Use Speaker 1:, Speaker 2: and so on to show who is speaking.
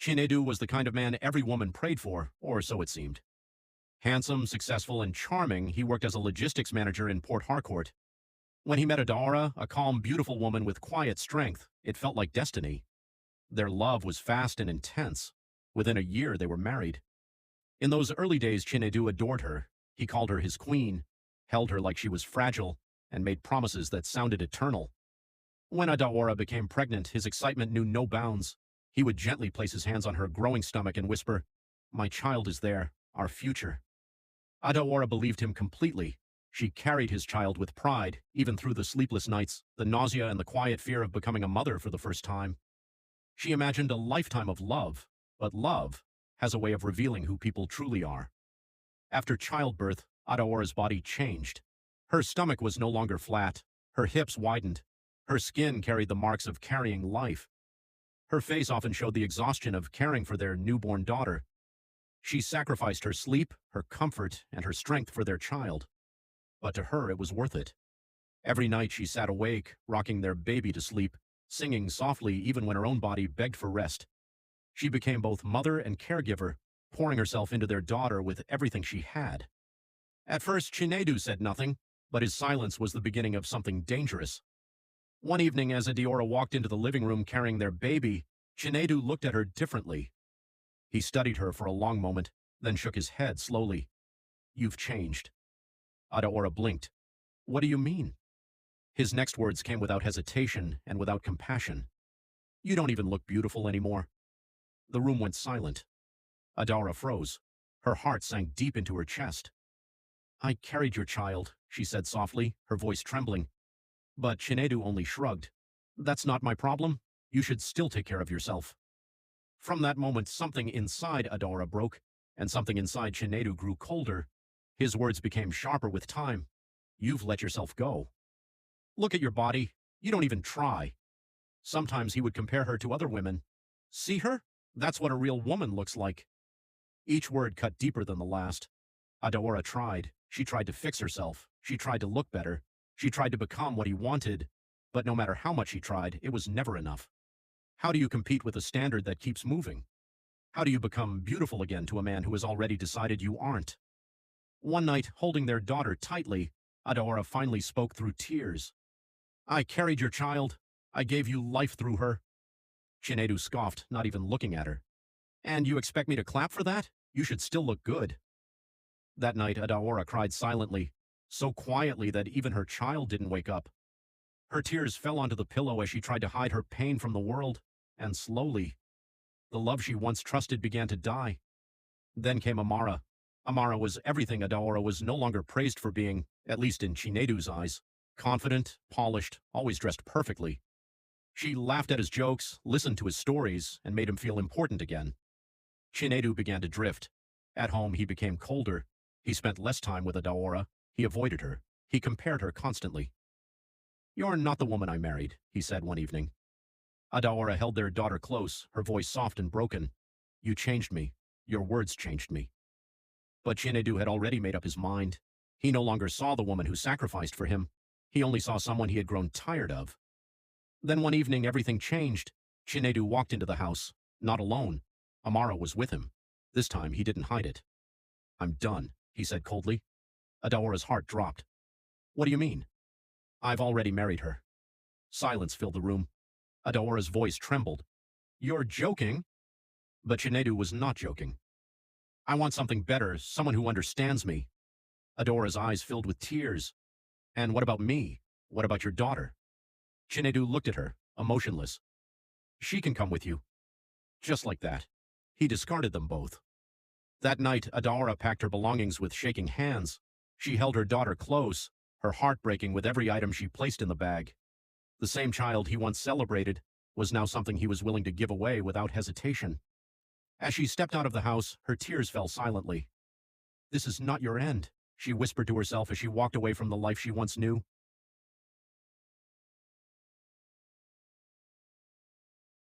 Speaker 1: Chinedu was the kind of man every woman prayed for, or so it seemed. Handsome, successful, and charming, he worked as a logistics manager in Port Harcourt. When he met Adaora, a calm, beautiful woman with quiet strength, it felt like destiny. Their love was fast and intense. Within a year, they were married. In those early days, Chinedu adored her. He called her his queen, held her like she was fragile, and made promises that sounded eternal. When Adaora became pregnant, his excitement knew no bounds. He would gently place his hands on her growing stomach and whisper, "My child is there, our future." Adaora believed him completely. She carried his child with pride, even through the sleepless nights, the nausea and the quiet fear of becoming a mother for the first time. She imagined a lifetime of love, but love has a way of revealing who people truly are. After childbirth, Adaora's body changed. Her stomach was no longer flat, her hips widened, her skin carried the marks of carrying life. Her face often showed the exhaustion of caring for their newborn daughter. She sacrificed her sleep, her comfort, and her strength for their child. But to her, it was worth it. Every night she sat awake, rocking their baby to sleep, singing softly even when her own body begged for rest. She became both mother and caregiver, pouring herself into their daughter with everything she had. At first, Chinedu said nothing, but his silence was the beginning of something dangerous. One evening, as Adaora walked into the living room carrying their baby, Chinedu looked at her differently. He studied her for a long moment, then shook his head slowly. "You've changed." Adaora blinked. "What do you mean?" His next words came without hesitation and without compassion. "You don't even look beautiful anymore." The room went silent. Adaora froze. Her heart sank deep into her chest. "I carried your child," she said softly, her voice trembling. But Chinedu only shrugged. "That's not my problem. You should still take care of yourself." From that moment, something inside Adaora broke, and something inside Chinedu grew colder. His words became sharper with time. "You've let yourself go. Look at your body. You don't even try." Sometimes he would compare her to other women. "See her? That's what a real woman looks like." Each word cut deeper than the last. Adaora tried. She tried to fix herself. She tried to look better. She tried to become what he wanted. But no matter how much she tried, it was never enough. How do you compete with a standard that keeps moving? How do you become beautiful again to a man who has already decided you aren't? One night, holding their daughter tightly, Adaora finally spoke through tears. "I carried your child. I gave you life through her." Chinedu scoffed, not even looking at her. "And you expect me to clap for that? You should still look good." That night, Adaora cried silently, so quietly that even her child didn't wake up. Her tears fell onto the pillow as she tried to hide her pain from the world, and slowly, the love she once trusted began to die. Then came Amara. Amara was everything Adaora was no longer praised for being, at least in Chinedu's eyes. Confident, polished, always dressed perfectly. She laughed at his jokes, listened to his stories, and made him feel important again. Chinedu began to drift. At home, he became colder. He spent less time with Adaora. He avoided her. He compared her constantly. "You're not the woman I married," he said one evening. Adaora held their daughter close, her voice soft and broken. "You changed me. Your words changed me." But Chinedu had already made up his mind. He no longer saw the woman who sacrificed for him. He only saw someone he had grown tired of. Then one evening, everything changed. Chinedu walked into the house, not alone. Amara was with him. This time, he didn't hide it. "I'm done," he said coldly. Adaora's heart dropped. "What do you mean?" "I've already married her." Silence filled the room. Adaora's voice trembled. "You're joking?" But Chinedu was not joking. "I want something better, someone who understands me." Adaora's eyes filled with tears. "And what about me? What about your daughter?" Chinedu looked at her, emotionless. "She can come with you." Just like that. He discarded them both. That night, Adaora packed her belongings with shaking hands. She held her daughter close, her heart breaking with every item she placed in the bag. The same child he once celebrated was now something he was willing to give away without hesitation. As she stepped out of the house, her tears fell silently. "This is not your end," she whispered to herself as she walked away from the life she once knew.